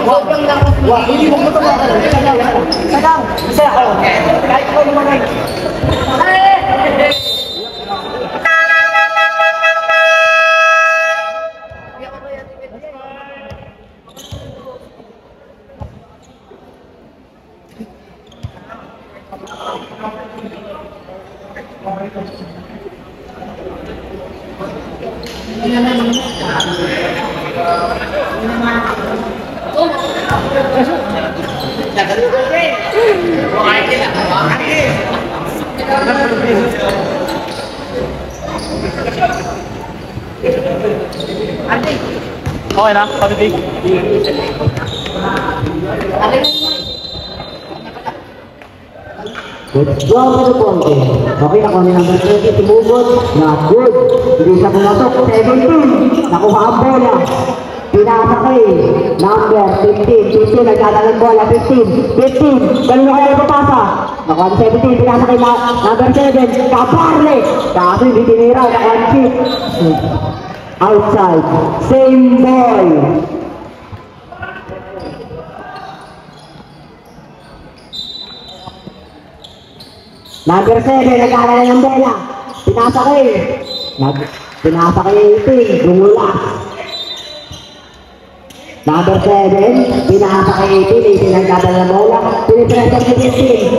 Hindi mo ito ba? Sagang! Isa ako! Kahit ako naman. Okay na, patutig. Let's go to the Ponte. Okay, nakuha ni number 20, tumubot. Not good. Hindi siya pumatok. 17. Nakuha ang bola. Pinasakay. Number 15. 15. Nagdadalang bola. 15. 15. Kanino kaya ipapasa? Nakuha ni 17. Pinasakay na number 7. Kaparle. Kaso hindi tinira. Nakuha ni 6. Outside. Same boy. Number 7, nagkakaroon ng bola. Pinasakay. Pinasakay 18. Gumulas. Number 7, pinasakay 18. 18 nagkakaroon ng bola. Pinipresent ni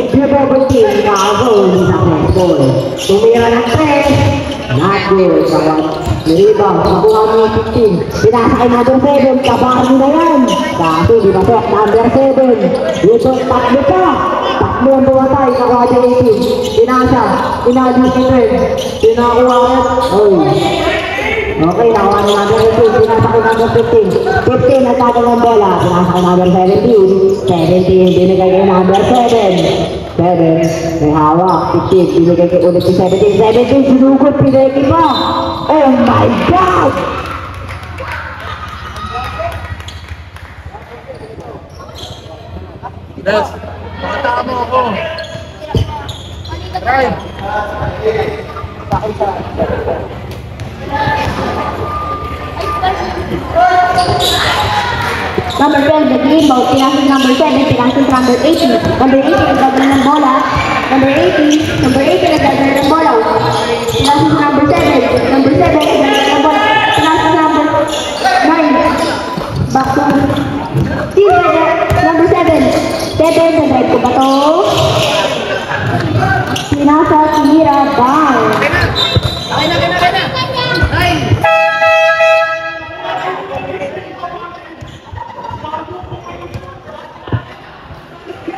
15. Pinabobol team. Nakagol. Successful. Tumira ng 3. Not good. Niribang. Nakuha mo 15. Pinasakay number 7. Kabahan na yan. Kasi di ba ito? Number 7. Dito, tatlo pa. Takbo ang bumatay, nakuha niya 18. Pinasa, pinadus ni Trent. Pinakuha at, okay, nakuha niya number 18. Pinasa kay number 15. 15, nagtagal ng bola. Pinasa kay number 17. 17, binigay kay number 7. 7, may hawak. 15, binigay kay ulit si 17. 17, sinugot, pineki pa. Oh my God! Yes. Pakita mo ako. Right. Number 12, the game ball. Pinasok number 7, pinasok number 18. Number 18, nagdadala ng bola. Number 18, nagdadala ng bola. Pinasok number 7. Number 7, nagdadala ng bola. Pinasok number 9. Back to number 7. 7, nag-drive ko ba to? Pinasa, tinira, down. Okay na.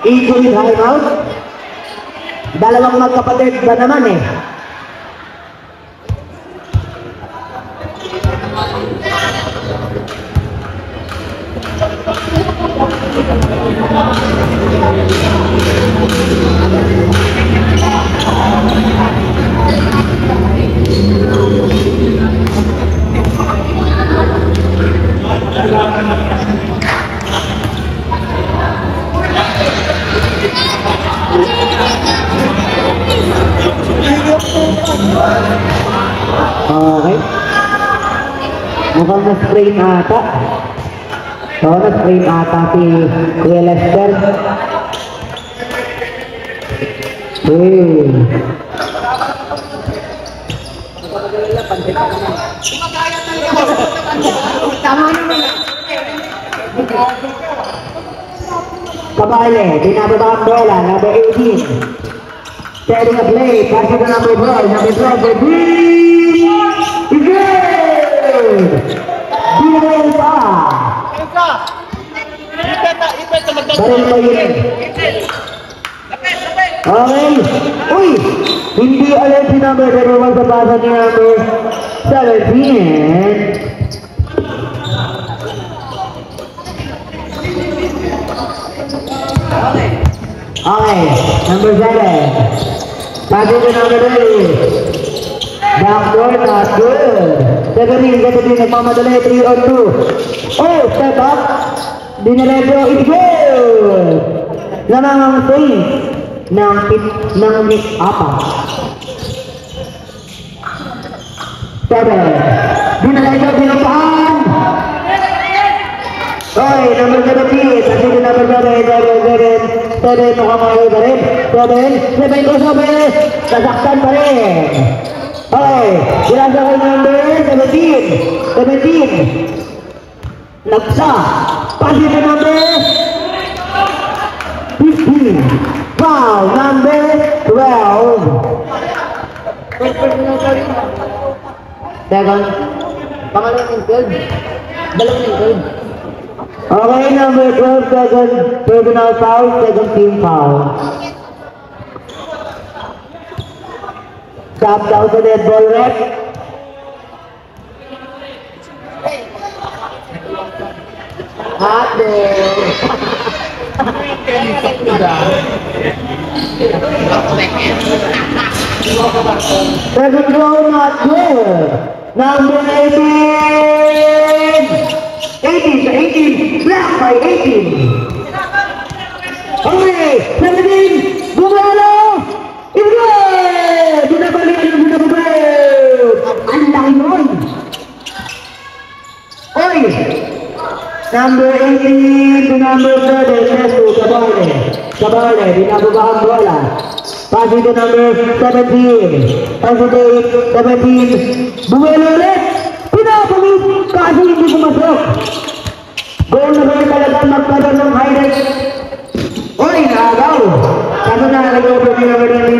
Equally high out. Dalawang magkapatid ba naman eh. Okay. Mukhang na-sprain ata. So, na-sprain ata si Kuya Lester. Tama naman. Kabale, binababa ang bola, number 18. Setting a play, passing to number 12, number 12, the green is good! Binababa pa! Baril mo yun. Okay. Uy! Hindi alam si number 31 sa pasa ni number 17. Okay, number 7. Passing to number 8. Backdoor, not good. Tagarin, gano'n nagmamadali, 3 on 2. Oh, step up. Dinaledyo, it's good! Nanangang swing ng apat. 7. Dinaledyo, binapaan. Okay, number 17. Kasi yung number 7 mukhang makayo pa rin. 7 crossover. Sasaktan pa rin. Okay, sila sa kay number 17. Nagsa. Pasi sa number 15. Wow, number 12. Second. Pangalawang include. Dalawang include. Okay, number 12, second personal foul, second team foul. Stop down to dead ball rep. Hot there. Second row, not good. Number 18. 18, black by 18. Okay, 17, Bumalo! It's good! Binabalik yung binabalik! Ang laki nun! Oy! Number 18 to number 30, Nesto, Sabale, binababang bola. Passing to number 17, passing to 17, Bumalo ulit! Pinapamit! Kasi hindi pumasok. Goal na rin talaga magkaroon ng highlight. Oy, nakagaw. Kaso na nag-open yung number 20.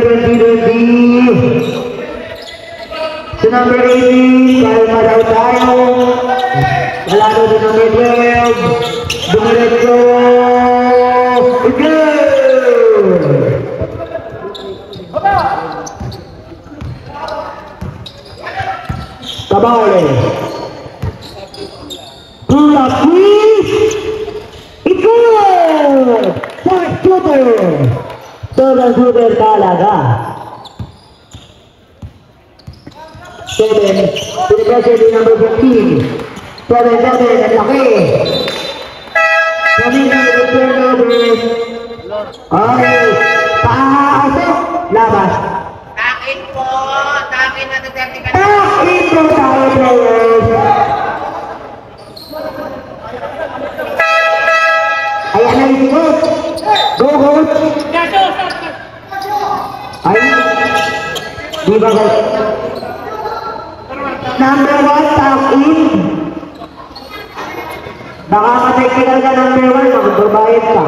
So number 18, kalma daw tayo. Kalado din number 12. Dumiretso. It's good! Kabale. Lucky! It's good! Third shooter! Third shooter talaga. 7. Pinagkasya din number 15. 7, ang laki. Kami na return over. Okay. Pasok. Labas. Takin po! Takin na nagdami ka na! Takin po tayo, players. Ayan na yung coach. Go, coach. Ay. Di ba, coach? Number 1, tap in. Baka matay-kigal ka number 1, magbabayad ka.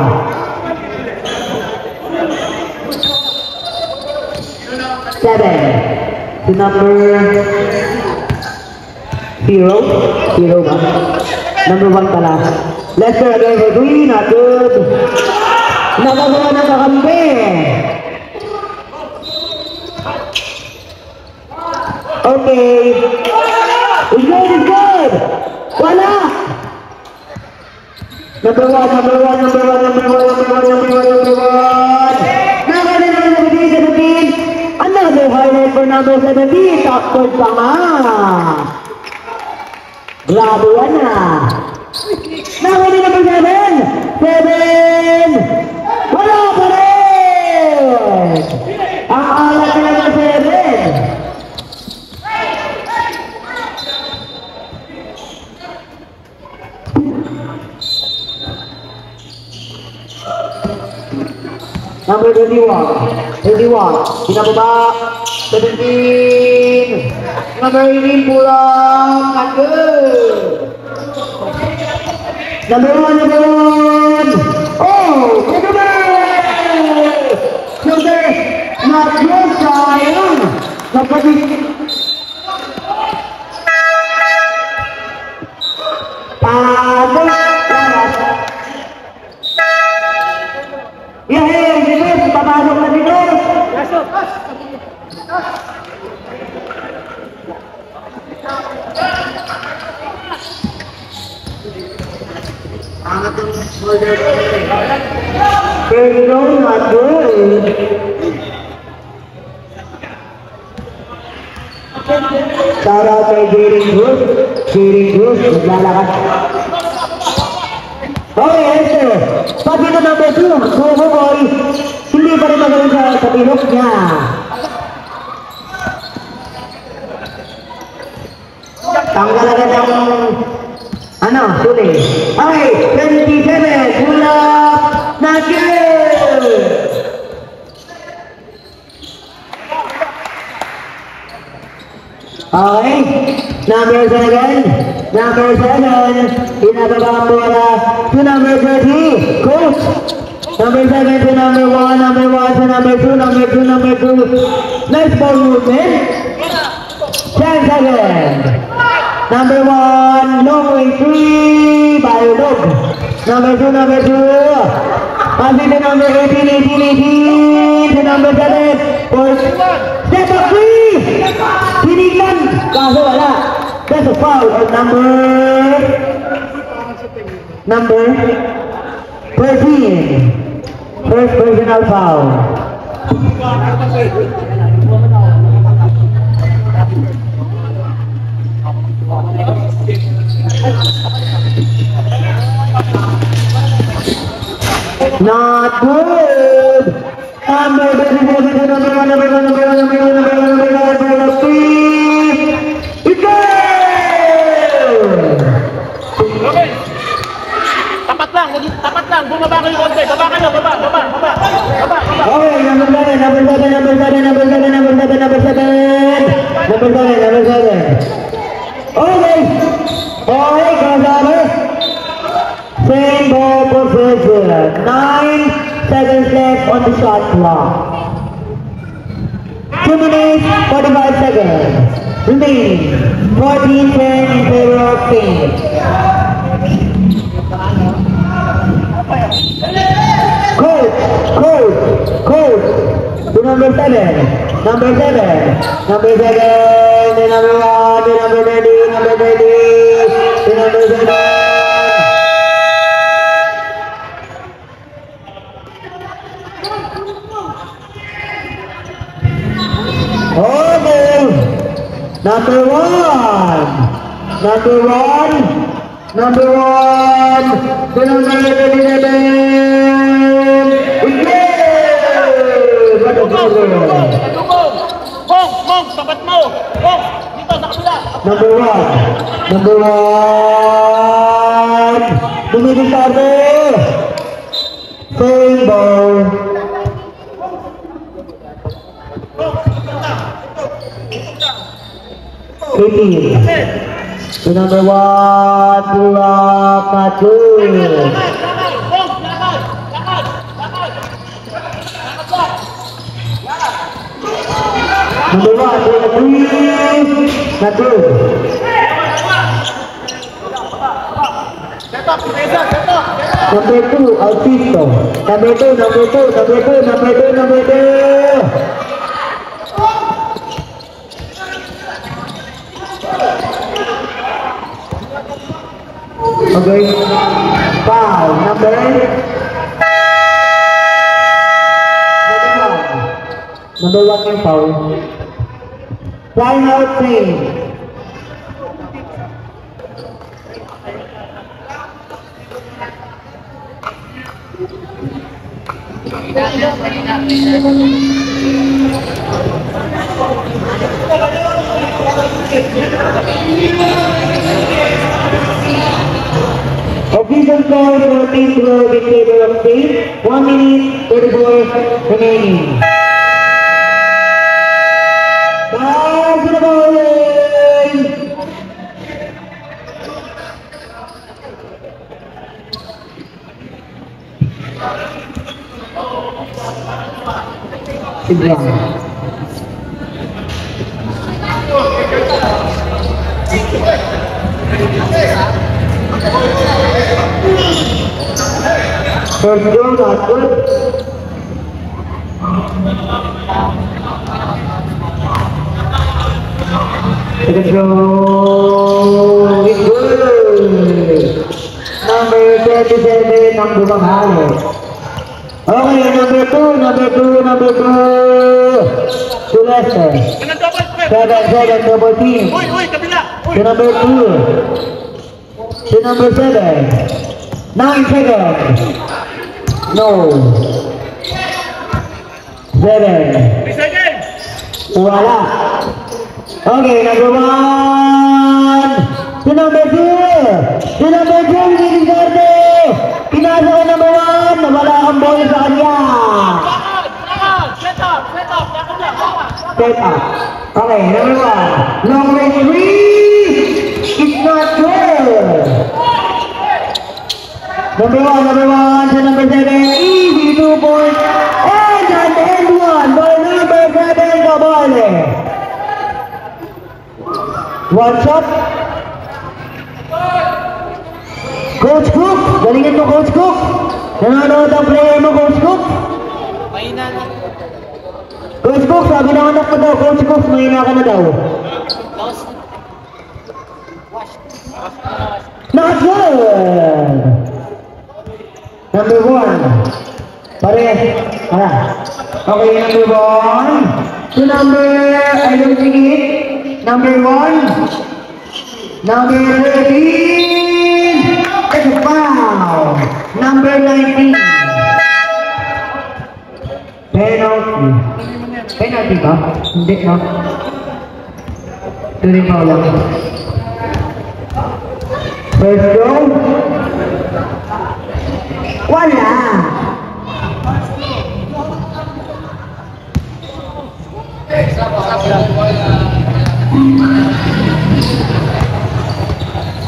Seven. To number 0 ba? Number 1 pala. Lester again for 3, not good. Nakagawa ng kakampi. Okay. It's good. Wala. Number 1. Nakagawa ng 17. Another highlight for number 17. Takot pa nga. Grabe yan ah. Nakagawa number 7. Wala pa rin. Ang alat na number 7. Number 21, pinababa, 17, number 18, pulang, not good. Number 1, oh, Sugar, not good, sayang. Napagiging. Pasok, lahat. Yehey, papasok na dito. Angat yung shoulder. Pero not good. Shout out kay Jiring Cruz, naglalakas. Okay, Esther. Pag ito number 2, Sumo Boy, hindi pa rin magaling sa pinok niya. Tanggal agad ang, suli. Okay, 27, pull up, not good. Okay, number 7, pinababa ang bola to number 30, coach. Number 7 to number 1, number 1 to number 2, number 2. Nice ball movement. Chance again. Number 1, long way 3, Bayolog. Number 2. Passing to number 18, to number 7. Step up 3. Tinignan. Kaso wala. That's a foul on number 13. First personal foul. Not good. Number 27, number 1. It's good. Okay. Tapat lang. Bumaba kayo konti. Baba. Okay, number 7. Okay, Gonzalez. Same ball possession. 9 seconds left on the shot clock. 2 minutes, 45 seconds. Remaining. 14-10 in favor of Phoenix. Coach. To number 7. Number 1, to number 30, to number 7. Okay. Number 1. Number 1. To number 11. Mong, sabat mo. Mong, dito sa kabila. Number 1. Dumidikarte. Same ball. To number 1, pull up, not good. Number 1, pull up 3, not good. Number 2, Autisto. Number 2. Okay, foul, number 1. Number 1 yung foul. Time out play. Official score 14-12 in favor of State. 1 minute 34 remaining. Pass the ball in. First goal, not good. Second goal, it's good. Number 37, number 1. Okay, number 2. To Lester. 7, double team. Kabila. To number 2. To number 7. 9 seconds. No. 7. 3 seconds. Wala. Okay, number 1. To number 2. Si number 2, Gilgarte! Pinasa ka number 1, nawala kang ball sa kanya. Set up. Set up. Okay, number 1. Long range 3! It's not good! Number 1 sa number 7, easy 2 points. And an end 1 by number 7, Cabale. One shot. Coach Cook, galingan mo Coach Cook. Nanonood ang player mo Coach Cook. Coach Cook, sabi ng anak ko daw, Coach Cook, mahina ka na daw. Not good! Number 1. Pares. Okay, number 1. To number, I don't think it. Number 1. Number 13. It's a foul. Number 19. Penalty. Penalty ba? Hindi, no? Tuloy pa lang. First row. Wala.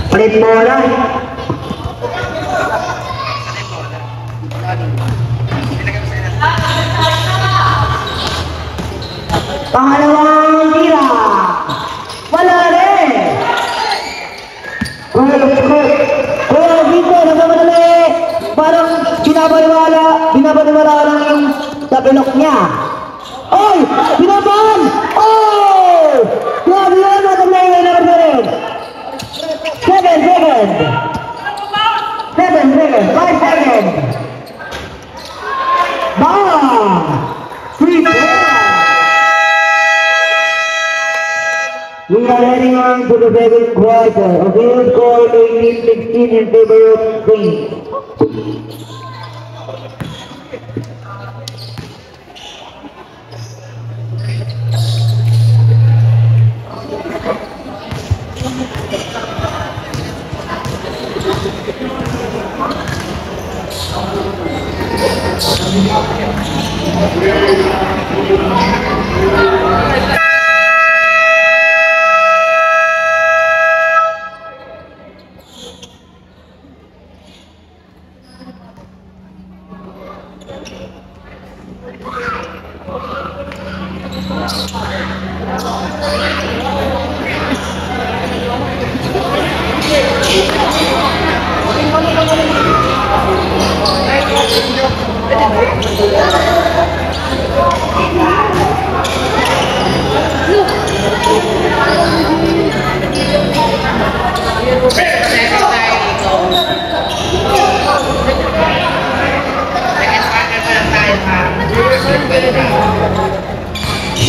Palit bola. Pangalawang tira. Wala rin. Kuya Vito, nagmamadali. Parang binabaliwala lang yung tapilok niya. Oy! Binaban! Oh! Grabe yun, matamlay na naman. 7 seconds. 5 seconds. Bang! 3 points. We are heading on to the second quarter. Again, score 18-16 in favor of Saints.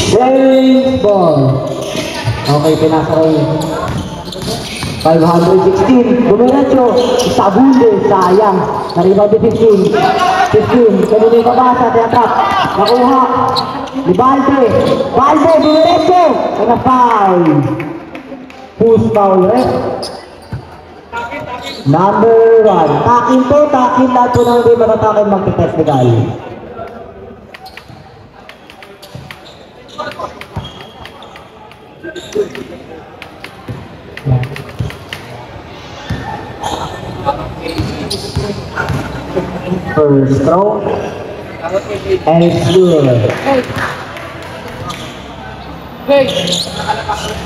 Baseball. Okay, pinasa kayo. 516. Bumiretso. Sabunde. Sayang. Naribaw di 15. 15. Kanina yung kabasa. Tinatap. Nakuha. Di Balde. Balde. Bumiretso. Kaya foul. Push foul. Number 1. Takin to. Takin lahat po nang hindi matatakin magtitest legal. First throw, and it's good.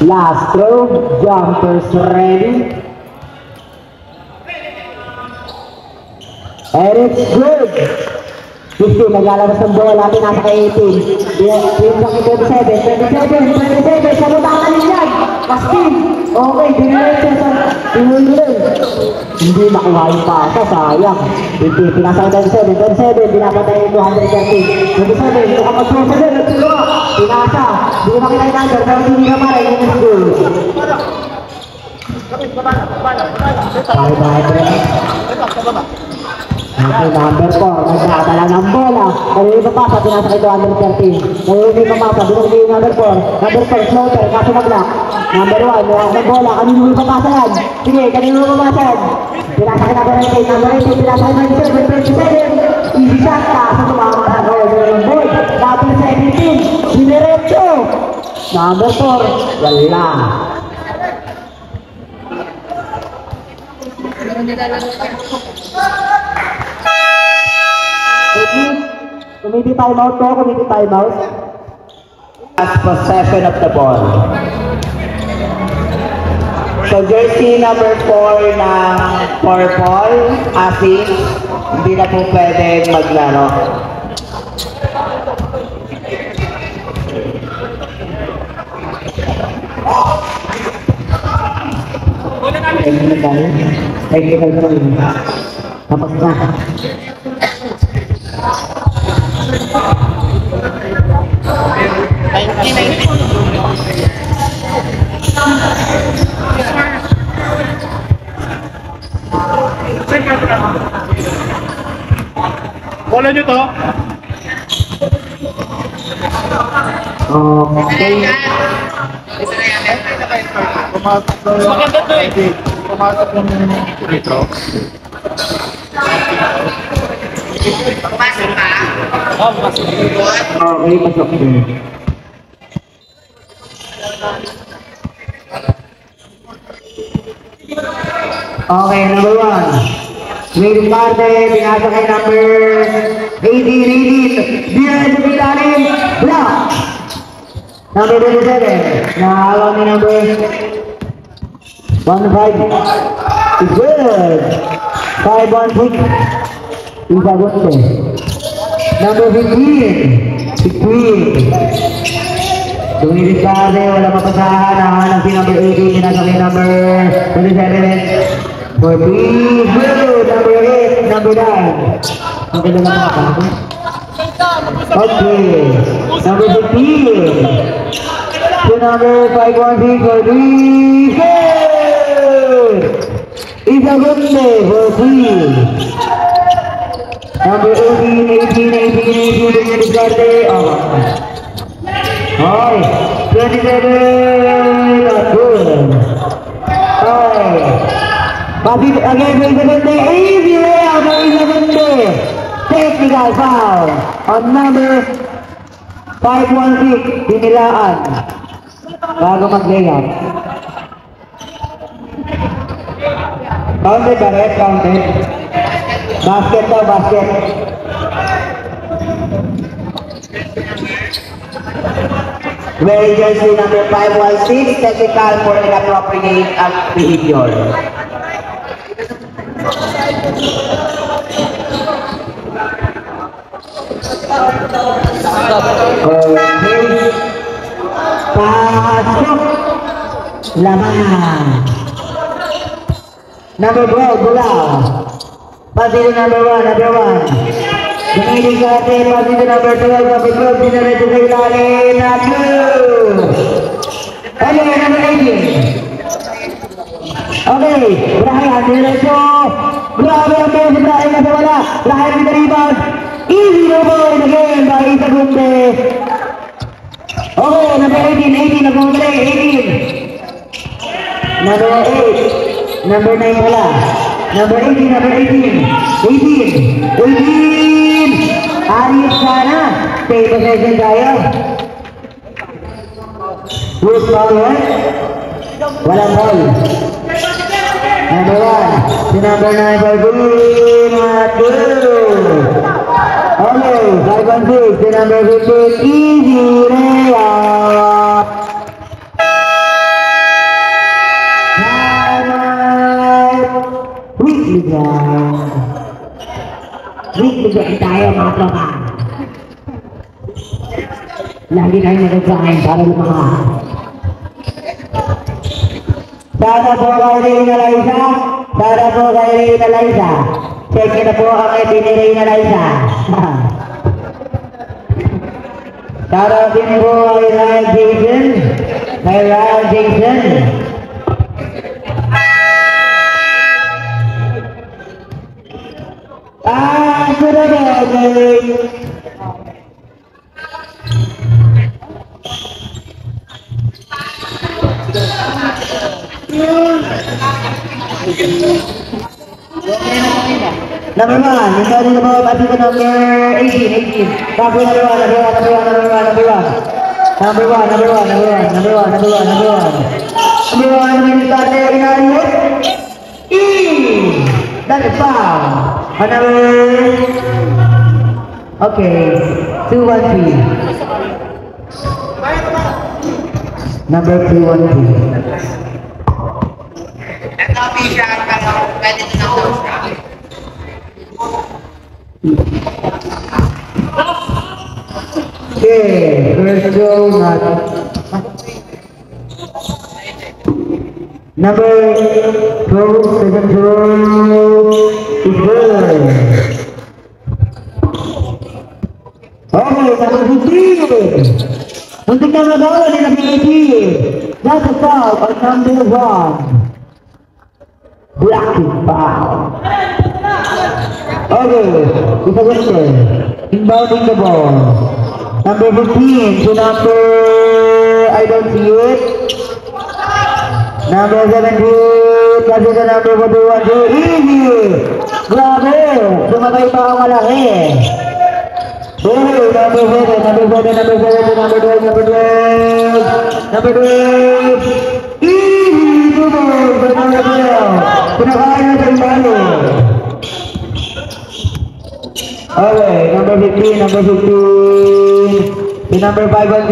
Last throw, jumpers ready, and it's good. 15, naglalabas ng bola, pinasa kay 18. Yung sa 27, sa butangan niyan. Kastin, okay, diniretso sa pinulit. Hindi nakuha yung pasa, sayang. Pinasa kay 27, pinapatay yung 230. 27, nakapag-prosa din, pinasa. Hindi ko makita yung number, pero hindi ka maray, yung school. Bye-bye, Okay, number 4, nagdadala ng bola. Nalili papasa, pinasa ito number 13. Nalili papasa, binuli yung number 4. Number 4, floater, kaso mag-lock. Number 1, wala ng bola, kanino yung papasa yan? Sige, kanino yung papasa yan? Pinasa ka number 18, number 18, pinasa ka number 27. Easy shot, kaso tumama sa goal. Ng board, number 17, diniretso. Number 4, wala. Committee timeout po, committee timeout. Last possession of the ball. So jersey number 4 ng purple, Asis, hindi na po pwede maglaro. Technical foul. Tapos na. Bola nyo to. Okay. Maganda to eh. Pumasok lang dito. Pasok ka? Okay, pasok din. Okay, number 1. Waiting parte, pinasa kay number 18. Beer sa ilalim, block. Number 27, nahalaw ni number 1-5. It's good. 5-1-6. Isagot ko. Number 15. 16. Tumilis parte, wala mapasahan. Nahanap si number 18, pinasa kay number 27. 14. Good. Number 8. Number 9. Ang ganda ng mga kapo. Okay. Number 15. To number 516 for 3. Good. Isa good play for 3. Number 18. Tumilis parte. Okay. 27. Not good. Okay. But again, may second day, easy layup, may second day. Technical foul on number 516, Dinilaan. Bago mag-layup. Counted ba rin? Counted. Basket daw, basket. Wearing jersey number 516, technical for inappropriate behavior. Okay. Pasok. Laman. Number 12, Bulaw. Pasito number 1, number 1. Dumilig sa atin, pasito number 12, number 12, dinareto sa ilalim na 2. Okay, number 18. Okay, Brian, diretso. Grabe ang base, Brian nasa wala. Brian with the rebound. Easy no ball again by Isagunde. Okay, number 18, nag-play, 18. Number 8, number 9 pala. Number 18. 18. Ayos sana. Stay possession tayo. Good power. Walang ball. Number 1, si number 9 for good. Okay, 5-1-6, si number 15, easy layup. Weekly grind tayo mga tropa. Lagi tayo nag-grind para lumakas. Sana po kayo rin na Liza. Check nyo na po ang itineray na Liza. Sana din po kay Ryan Jason. Sudah okay. Number 1, yung sabi na mga pati ko number 18. Bago number 1. Number 1, starter, inayos. That is foul. Another. Okay, 2-1-3. Number 2-1-3. Okay, first go, not. Number 2, second throw is good. Okay, number 15. Muntik na magawa ni number 18. That's a foul on number 1. Blocking foul. Okay, isa gusto. Inbounding the ball. Number 15 to number, I don't see it. Number 17, kasi sa number 41, so easy. Grabe, sumabay pa ang malaki. Okay, number 7 to number 12. Easy, to number 12. Pinakain na sa imbalo. Okay, number 15. To number 5 and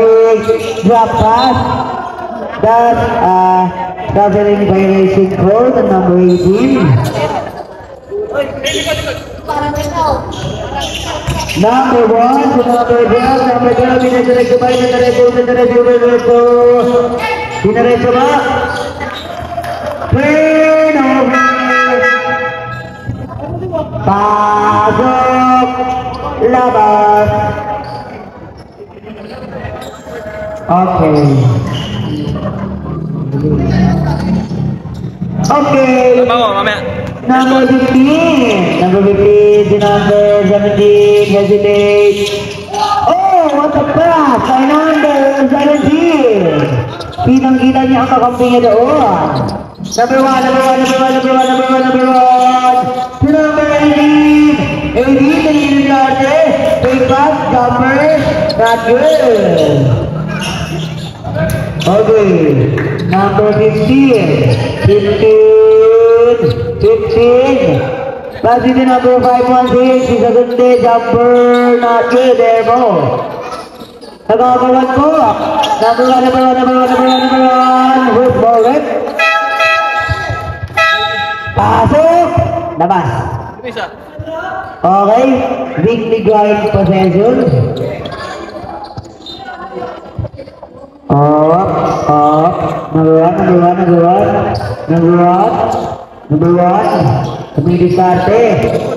6, drop pass. That's traveling by racing code and number 18. Number 1 to number 12, dinadirect ba? Dinadirect ba? Turnover! Pasok! Labas! Okay. Okay. Number 15 to number 17, hesitate. Oh, what a pass by number 17. Kitang-kita niya ang kakampi niya doon. Number 1. To number 18. 18, the leading starter. Big pass, jumper, not good. Okay, number 15. Pass it to number 516. He's a good day, jumper, not good, there, ball. Nagkakawan ko. Number 1. Who's ball, right? Pasok! Labas. Okay, weekly grind possession. Number 1. Community starte.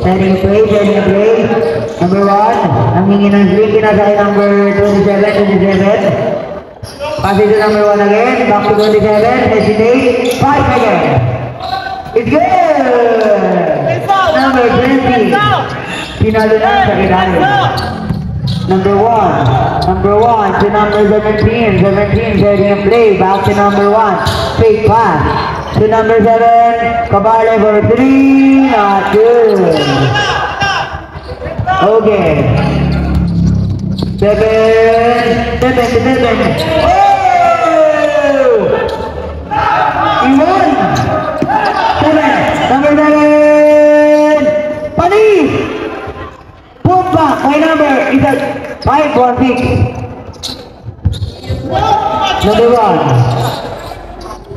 Setting a play. Number 1. Ang hingin ng swing. Kinasakay number 27. Pass it to number 1 again. Back to 27. Hesitate. 5 again. It's good! Number 20. Pinalo na sa kinalo. Number 1 to number 17. 17 setting a play. Back to number 1. Fake pass. To number 7. Kabale for 3. Not good. Okay. 7. Oh! Iwan. 7. Number 7. Panis. Put back. My number is at 516. Number 1.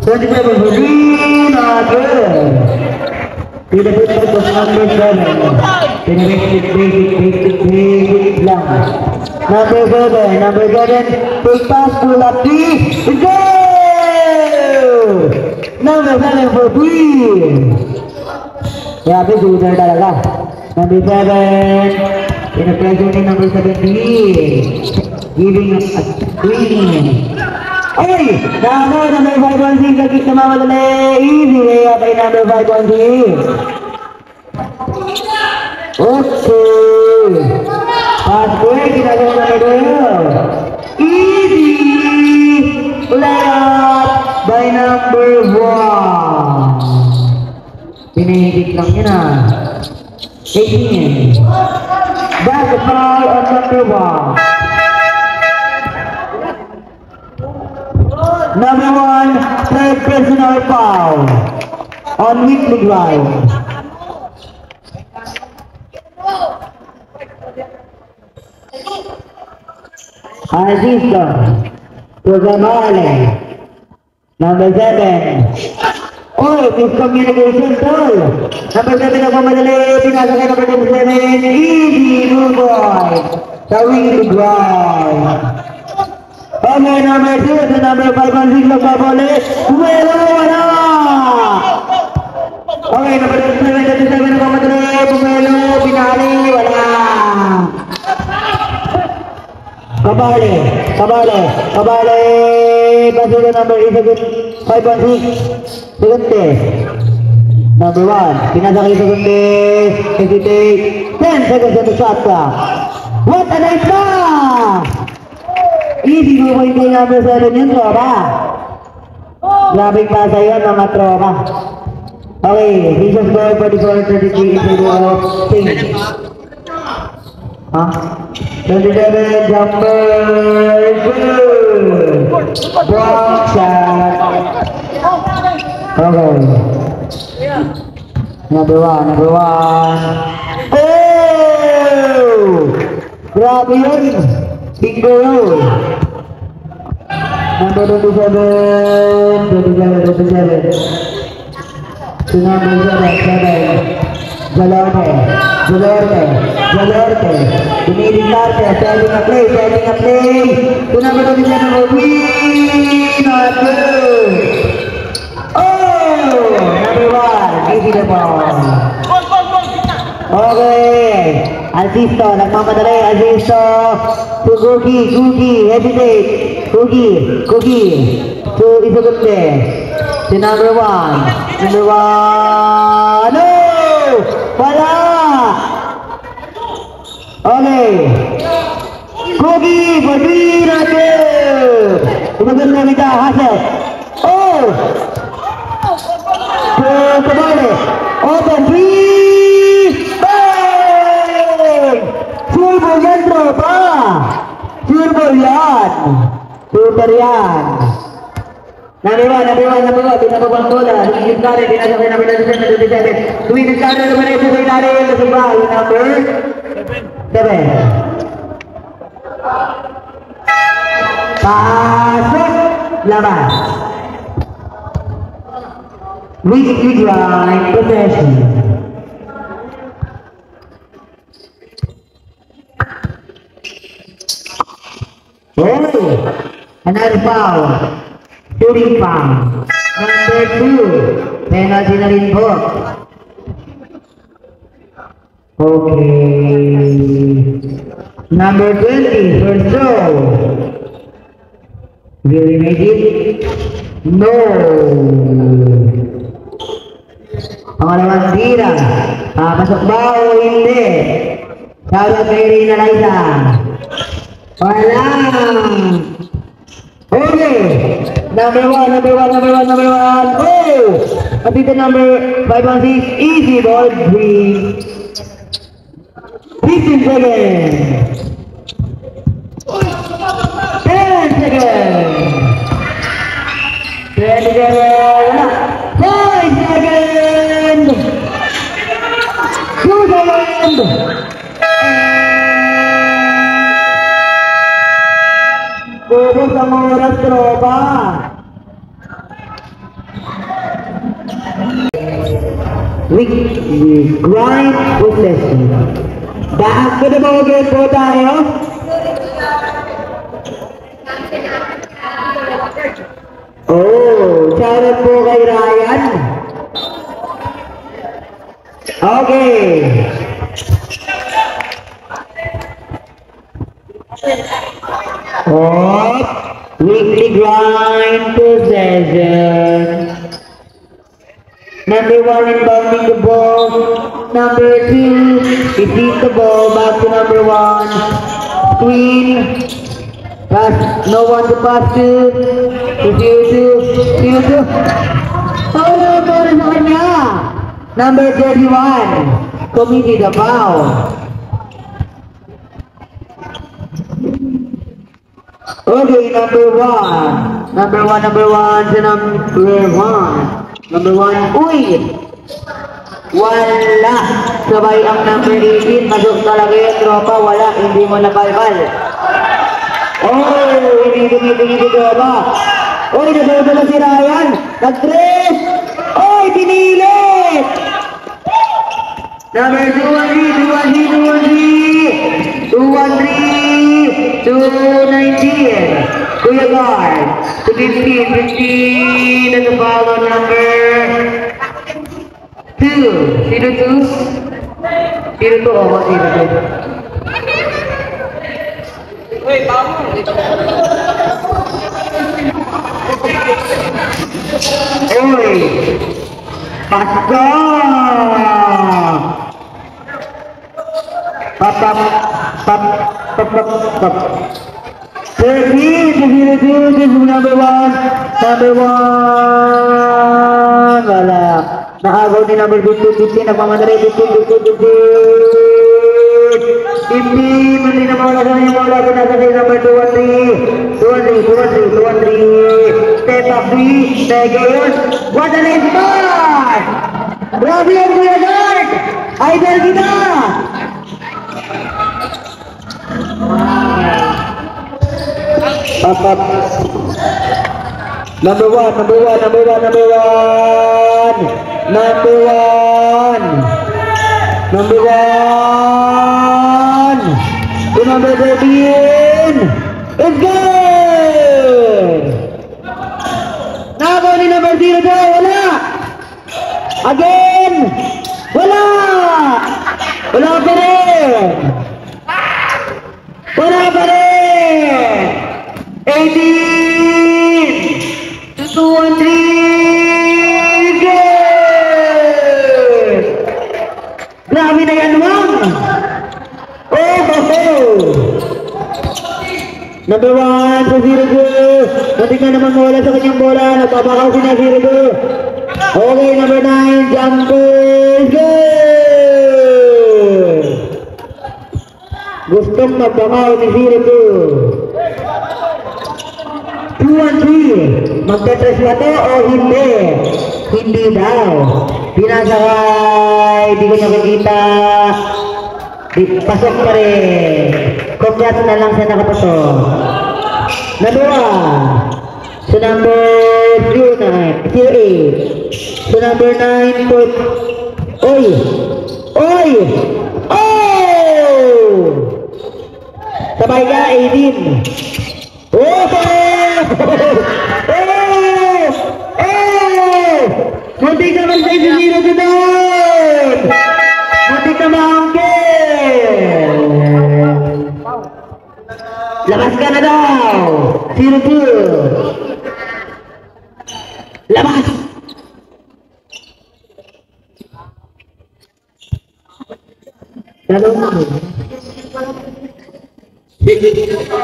27 for 3, not good. Pinapit ko sa number 7. Basic lang. Number 7. Big pass, pull up 3. Go! Number 7 for 3. Grabe, shooter talaga. Number 7. Pinapresyo ni number 17. Giving a screen. Ay! Number 516, nagkik na mamadali. Easy layup ay number 516. Okay. Pass break, ginagawa na ito. Easy layup by number 1. Pinihigit lang yun ah. 18. That's a foul on number 1. Number 1, third personal foul on Weekly Grind. Azizo Tugamale. Number 7. Oh, miscommunication tol. Number 7 na pumadali. Pinasa kay number 7. Easy move boy. Sa Weekly Grind. Okay, number 2 to number 5 on Ziglo Babole. Wala! Okay, number 7 na pumadali. Pumelo, pinali, wala. Kabale. Pasok na number 5 on 6. Segunde. Number 1. Pinasa kay Segunde. Hesitate. 10 seconds on the shot clock. What a nice pass! Easy mo point kay number 7 yun, tropa. Grabing pasa yun, mga tropa. Okay, this is goal 44-33 into the thing. Huh? 27, jumper, good! Block shot. Okay. Number 1. Oh! Grabe yun! Bingo roll. Number 27. To number 7. Jalorte. Dinidintarte. Setting a play. To number 27. Win. Not good. Oh! Number 1. Easy the ball. Okay. Azizo, nagmamadali. Azizo. To Gugi. Hesitate. Gugi. To Isogunde. To number 1. No! Wala! Okay. Gugi, berdiri natin. Isogunde kita, Hasil. Oh! Kembali. Open 3. Bang! Turbo yan, tropa! Turbo yan! Super yan! Number 1, pinababang bola. Tingin ka rin, pinasakay number 27. Tumingin ka rin, lumanay sa ilalim. Nasibal, number 7. Pasok! Labas! Weekly Grind possession. Oh, another foul. Shooting foul. Number 2. Penalty na rin po. Okay. Number 20. First throw. Will he make it? No. Pangalawang tira. Pasok ba o hindi? Shoutout kay Reyna Liza. Wala. Okay. Number 1. Oh! Kapita number 516. Easy ball. 15 seconds. 10 seconds. 10 seconds. 5 seconds. 2 seconds. Kubos ang oras, tropa. Weekly Grind possession. Back to the ball game po tayo. Oh, shoutout po kay Ryan. Okay. Weekly Grind possession. Number 1 inbounding the ball. number 2, receive the ball, back to number 1, screen, pass, no one to pass to, oh no, ball sa kanya, number 31, committed the foul. Okay, number one to number one, uy! Wala! Sabay ang number 18, masok talaga yung tropa, wala, hindi mo nabalbal. Oh, hindi tumibig tropa. Uy, nadodala si Ryan, nag-tres! Uy, pinilit! Number 213, 219, Kuya Guard, to 15, and the foul on number 2. Sino 2? Sino 2? Oh, sino 2? Uy, tama. Uy! Pasko! Pap. 13, number 1. Wala. Naagaw ni number 15, nagmamadali, 15. Mali na mawala sa kanyang bola, pinasasay number 213. Step up 3, Tegeos. What an spot! Grabe yan, Kuya Guard! Idol kita! Up. Number one. To number 13. It's good! Nako ni number 0 daw, wala! Again! Wala pa rin! 18! 2-1-3! Good! Grabe na yan, ma'am! Number 1 sa 0-2. Nating na naman mawala sa kanyang bola. Nagpapakaw si na 0-2. Okay, number 9. Jumper. Good! Gustong magpakaw ni 0-2. 2-1-3. Magtetras ba ito o hindi? Hindi daw. Pinasakay. Di ko nakikita. Pasok pa rin. Congrats na lang sa nakapasok. Number 1. So number 08. So number 9 put. Oy! Sabay ka, 18. Muntik naman sa 0 to doon! Muntik na maangkin! Labas ka na daw! 0-2! Labas!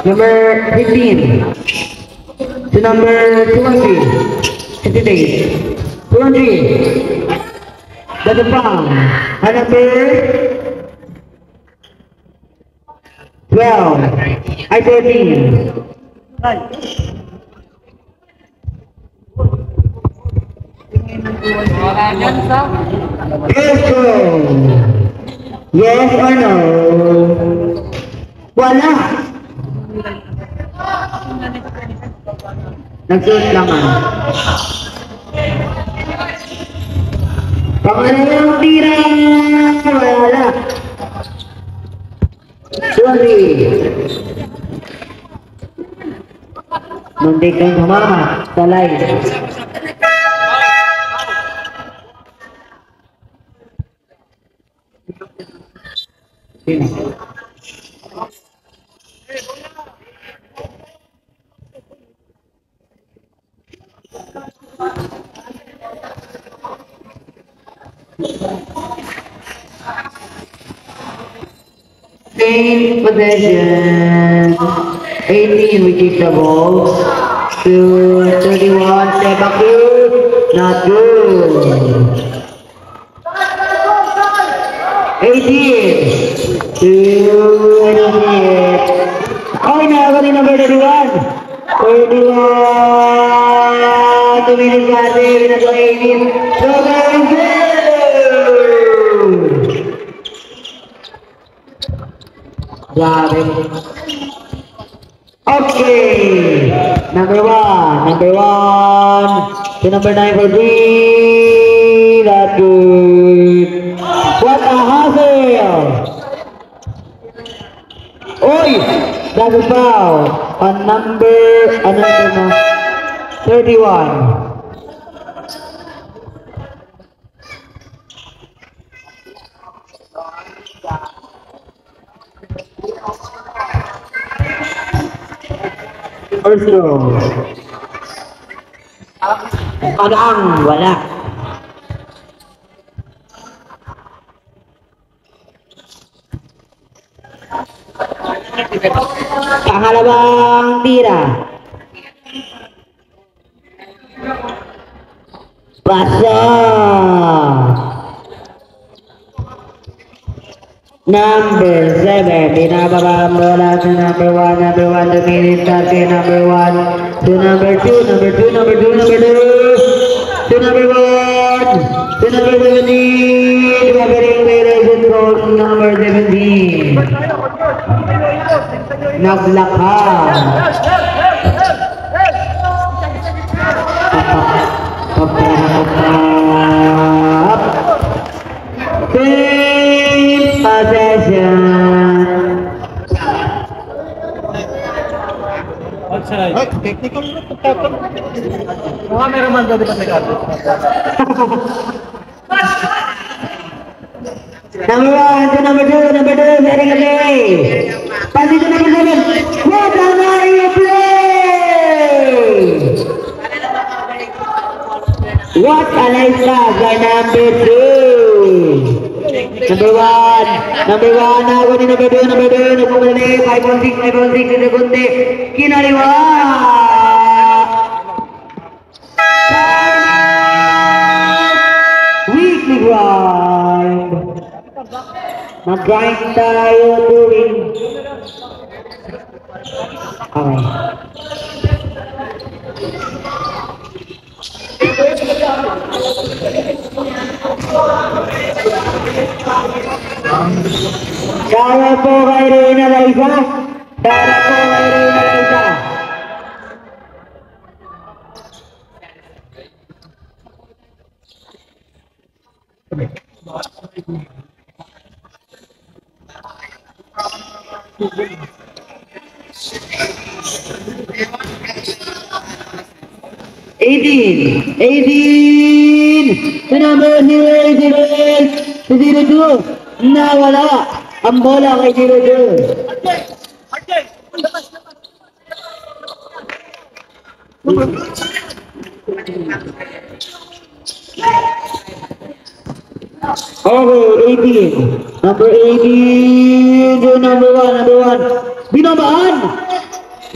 Number 15 to number 200. 200. That's a foul. And number 12. 13. Yes, go. Yes or no? Wala. Nagsuot lang Pangalawang tira. Wala. Sorry. Muntik kang humama sa live. Sino? gain possession. 18, we keep the ball. To 31, step back good. Not good. 18. To 28. Okay na ako din number 31. 31. Tuminig natin. Pinag 18. So very good. Grabe. Okay. Number 1. To number 9 for 3. That's good. What a hustle. Oy! That's a foul. On number, 31. First row. Pag-ang wala. Pangalawang tira. Pasa. Number 7, binababa ang bola sa number 1, tumilit natin number 1, to number 2, number 2, number 2, number 2, to number 1, to number 17, mabiring violation goal number 17. Naglakad. Possession. Ay, technical na pagkakot. Mga meron man doon pa sa kato. Number 1 to number 2, setting a play. Passing to number 7. What a nice play! What a nice pass by number 2. Number 1, ako ni number 2, nagpumuli, 5.6 sa kunti, kinaliwa! Weekly grind! Mag-grind tayo tuwing. Okay. Para po kay Reyna Liza. Eighteen. The number 0-2. Nawala ang bola kay 0-2. Okay, 18. Number 18. The number 1. Binamaan.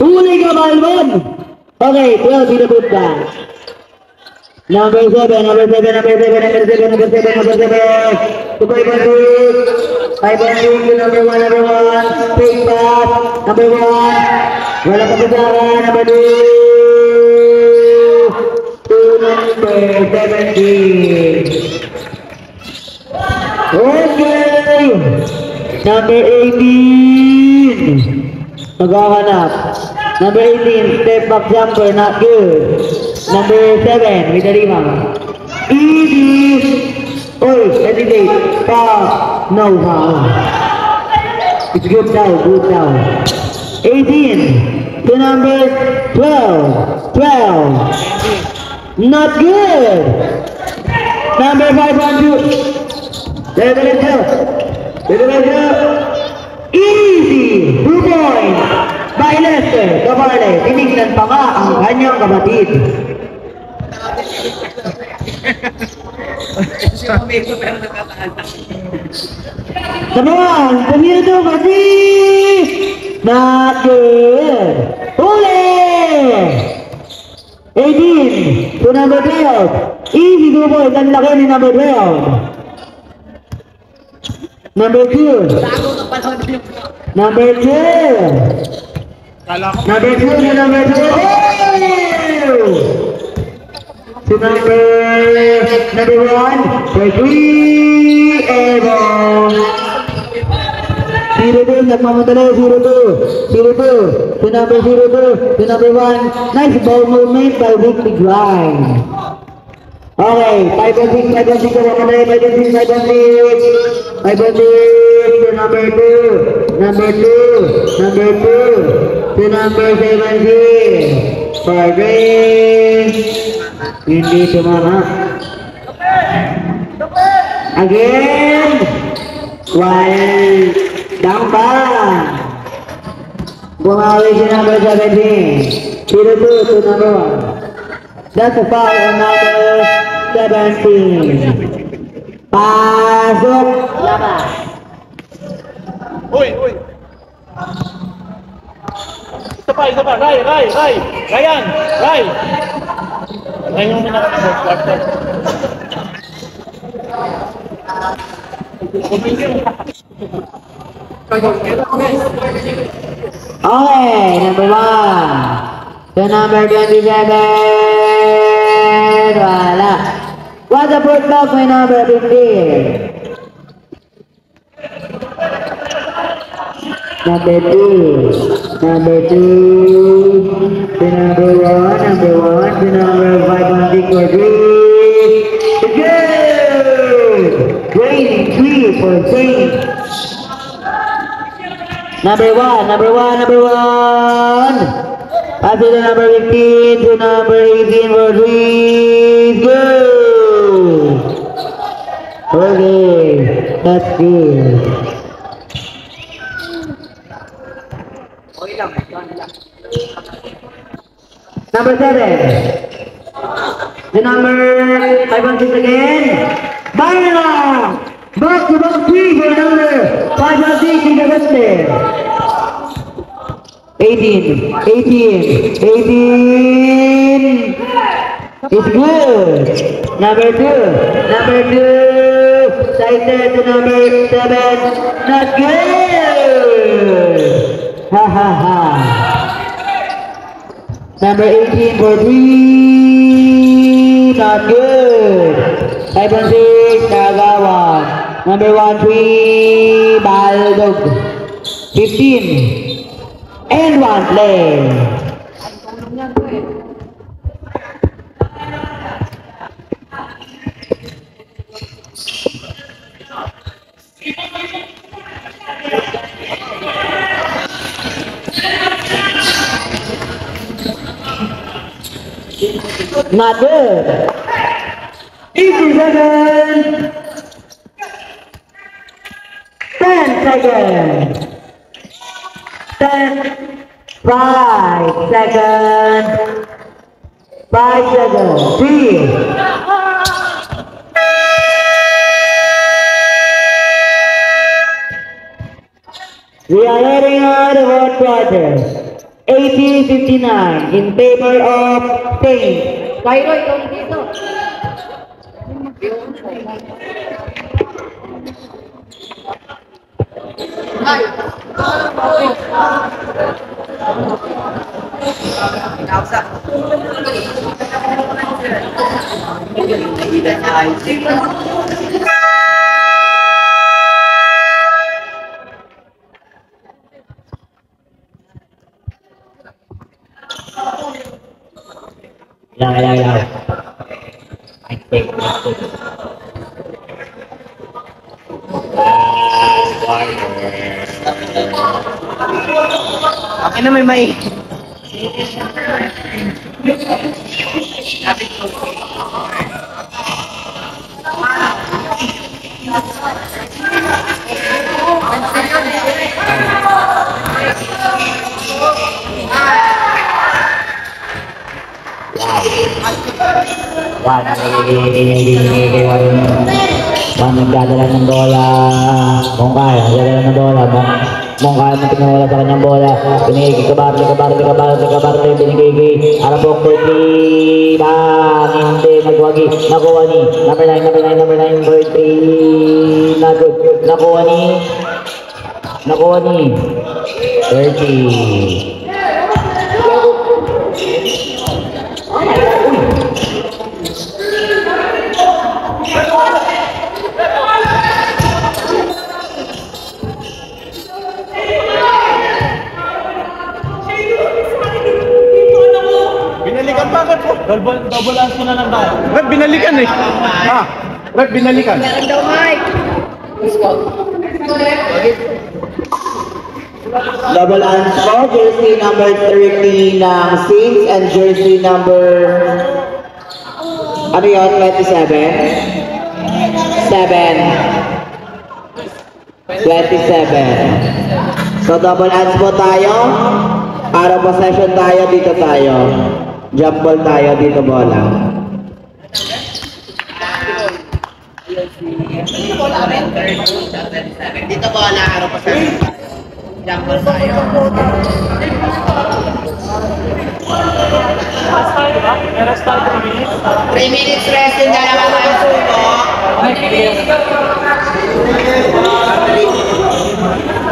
Huli ka, Malman. Okay, 12 binabot ka. Number 7. Tupay Banduk. Number 1. Take pass. Number 1. Wala pagkasaran. Number 2. To number 17. Okay. Number 18. Maghahanap. Number 18, step back jumper, not good. Number 7, with the rebound. Easy. Oi, hesitate. Pass. No foul. It's good down, 18 to number 12. Not good. Number 512. Let's go. Easy. 2 points. By Lester Cabarle, tinignan pa nga ang kanyang kapatid. Come on, Camilo kasi! Not good! Huli! 18 to number 12. Easy 2 points. Ang laki ni number 12. Number 2. Number 2. Number 2 to number 2. To number 1. For 3. Evo. 0-2, nagmamadali, 0-2, 0-2, to number 0-2, to number 1, nice ball movement by Victor Grind. Okay, 5-6, 5-6, to number 2, number 2, to number 17, for Grace, hindi tumama. Again, while down back. Bumawi si number 17. 0-2 to number 1. That's a foul on number 17. Pasok. Labas. Uy! Isa pa. Ray! Ryan! Ray! Ryan yung minakasok. Okay, number 1 to number 27. Wala. What's the put back by number 15? Number 2 to number 1, to number 5 on the court. Good! Great 3 for James. Number 1. Pass to number 15 to number 18 for 3. Good. Okay, that's good. Number 7. The number 5-6 again. Byron! Back to back 3 for number 5-6 in the basket. 18. It's good. Number 2. Sighted to number 7. Not good. Ha ha ha. Number 18 for 3. Not good. 5-6 Kagawa. Number 1 3 Baldog. 15. And 1 play. Not good. 87. 10 seconds. 5 seconds. 3. We are heading on the fourth quarter. 80-59 in favor of Spain. Cairo, ikaw dito. Yeah. I think Akin na may Wow. Juan nagdadala ng bola. Mongkay, nagdadala ng bola. Mongkay, matik na wala sa kanyang bola. Pinigay kabarli. Binigay. Arabok, 30. Hindi, nagwagi. Nakuha ni. Number 9, 30. Nakuha ni. 30. Binalikan bakit po? Double answer na lang tayo. Rep, binalikan eh. Ha? Rep, binalikan. Double answer, jersey number 30 ng Saints and jersey number... Ano yun? 27? 27. So double hands po tayo. Para possession tayo, dito tayo. Jump ball tayo, dito bola. Dito bola, para possession tayo. Jump ball tayo. 3 minutes rest yung dalawang hands po.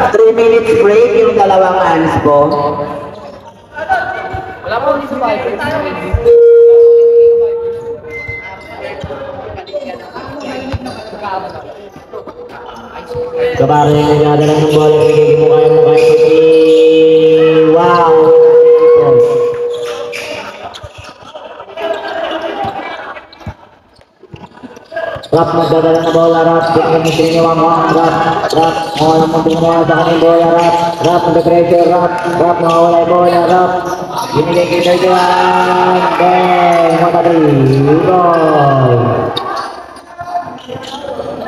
3 minutes break yung dalawang hands po. Wala po ni survivor. Kabarli nagdadala ng bola. Pinigay mo kayo. Wow! Rap nagdadala ng bola. Rap, pinigay Rap, mawala sa kanyang bola. Rap, nag-pressure. Rap, mawala yung bola. Rap, binigay kay Darjuan. Bang! Matadali. Goal!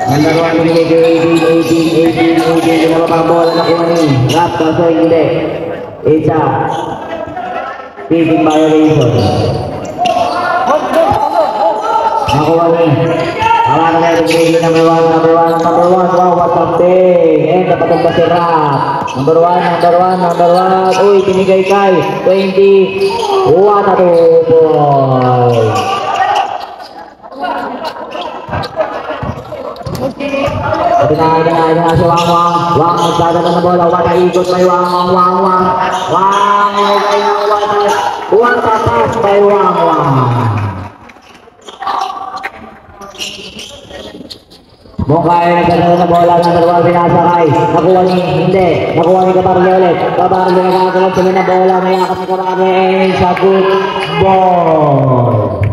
Number 1, binigay kay 18. Ginawa pang bola na kuha ni Rap, kaso hindi. Isa. Team violation. Nakuha ni. Hawakan na yung game number 1. Wow, what something. And napatong ba si Rap. Number 1. Uy, pinigay kay 20. What a 2 boy. Ito na si Wang. Wang, nagdadala na bola. What a ikot by Wang. Wang papas by Wang. Mongkay, nagdadala na bola. Number 1, pinasakay. Nakuha ni, hindi. Nakuha ni Kabarli ulit. Kabarli nagkakaroon sila na bola. Mayakap ni Kabarli sa good ball.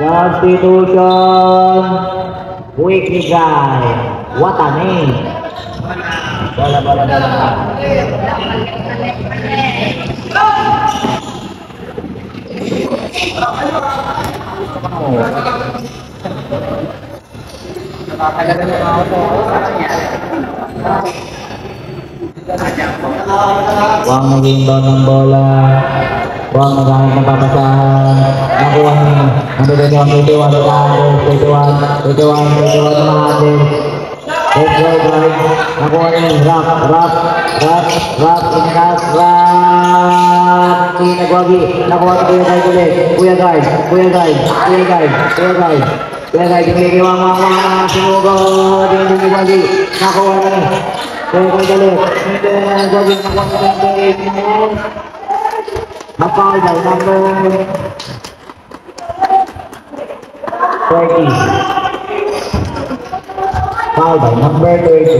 Substitution. Weekly guy. What a name. Bola. Wang nag-inbound ng bola. Wang nagamit ng papasahan. Nakuha ni Number 21 naman. Let's go guys. Nakuha ni Rap. Inas Rap. Nagwagi. Nakuha ni Kuya Guard. Binigay Wang. Sumugod. Nagwagi. Nakuha ni Kuya Galit. Nagwagi. Napal by number 30. Foul by number 30.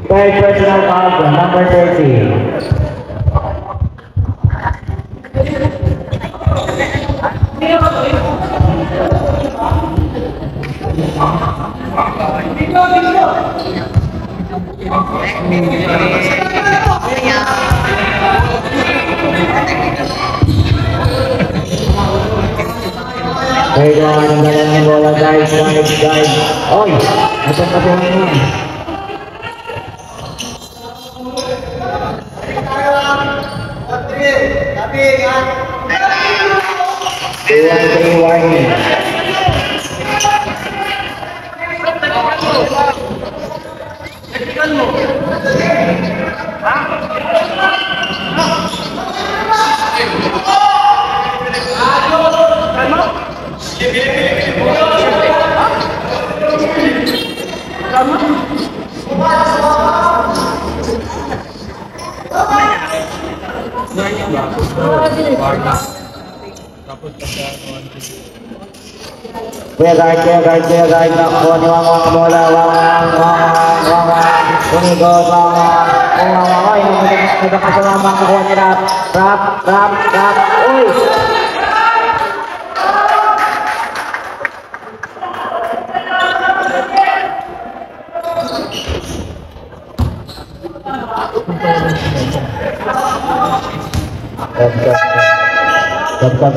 Third personal foul by number 30. Hey, ang galang ng bola guys. Oy, natang kasi naman. 3 warning. Clear guard, nakuha ni Wangwang ang bola, Wangwang, umigos, Wangwang, nagkakasamang nakuha ni Rap, uy! Stop.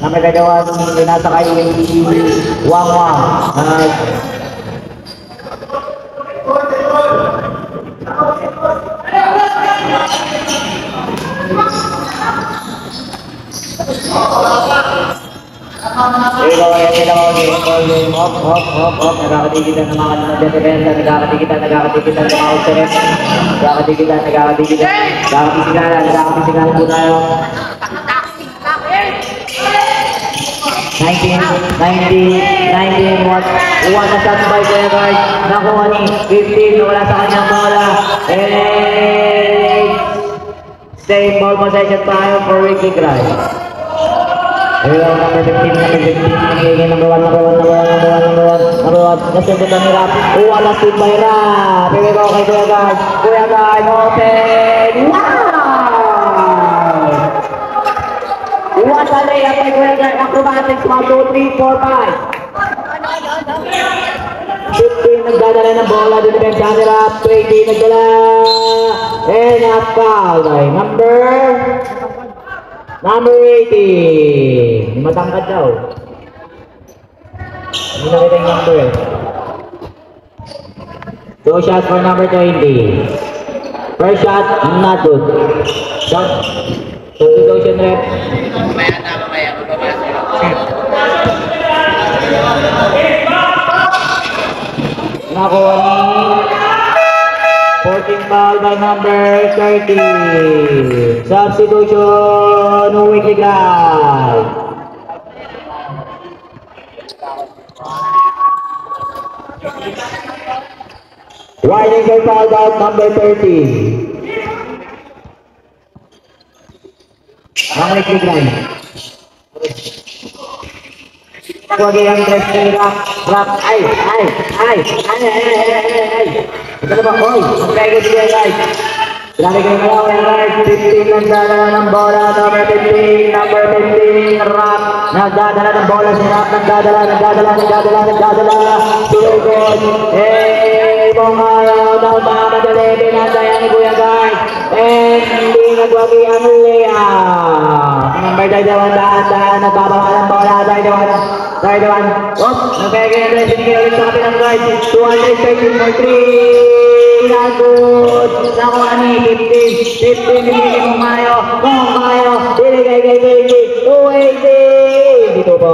Na magagawa ng pinasakay Wangwang. Hop. Nagkakatigitan ng mga depensa, nagkakatigitan ng mga operes, nagkakatigitan po tayo. 19, what na shot by Kuya Guard, nakuha ni 15, wala sa kanyang bola, and same ball possession tayo for Ricky Cry. Number 15, number 1, nasunod na ni Rap, wala si by Rap, pili ko kay Kuya Guard, open, what a layup by Kuya Guard, acrobatics, 1, 2, 3, 4, 5. 15 nagdadala ng bola, depensa ni Rap, 20 nagdala, and a foul by number 18. Matangkad daw. Hindi nakita yung number eh. 2 shots for number 20. First shot, not good. Shot. Substitution rep. Nakuha ni 14 foul by number 30. Substitution, Weekly Guy. Riding for foul out number 30. Ang Weekly Guy. Huwag yung dress ni Rap. Ay. Ito na ba? Oy, mag-pego siya guys. Grabe kayo malaw, guys. 15 nagdadala ng bola. Number 15, Rap. Nagdadala ng bola si Rap. Nagdadala. Sugod. Ibong araw daw mga madali. Pinasaya ni Kuya guys. Hindi nagwagi ang Lea. Number 31, dahan. Nagbabawa ng bola. 31. Nagpege na rin. Sinigil ulit sa kapilang guys. 213 for 3. Good. Nakuha ni 15. Binigay kong Mayo. Binigay kay Baby. 280. Dito po.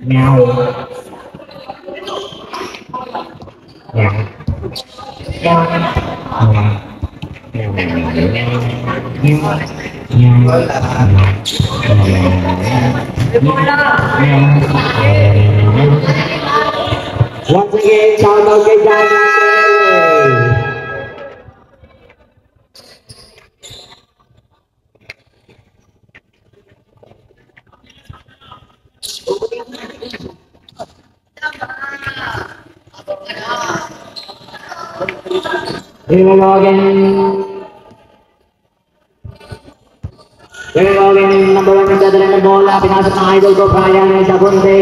Meow. Once again, shout out kay Daniel. Here we go again, number 1 nagdadala ng bola, pinasok ng idol ko, Brian Isagonde,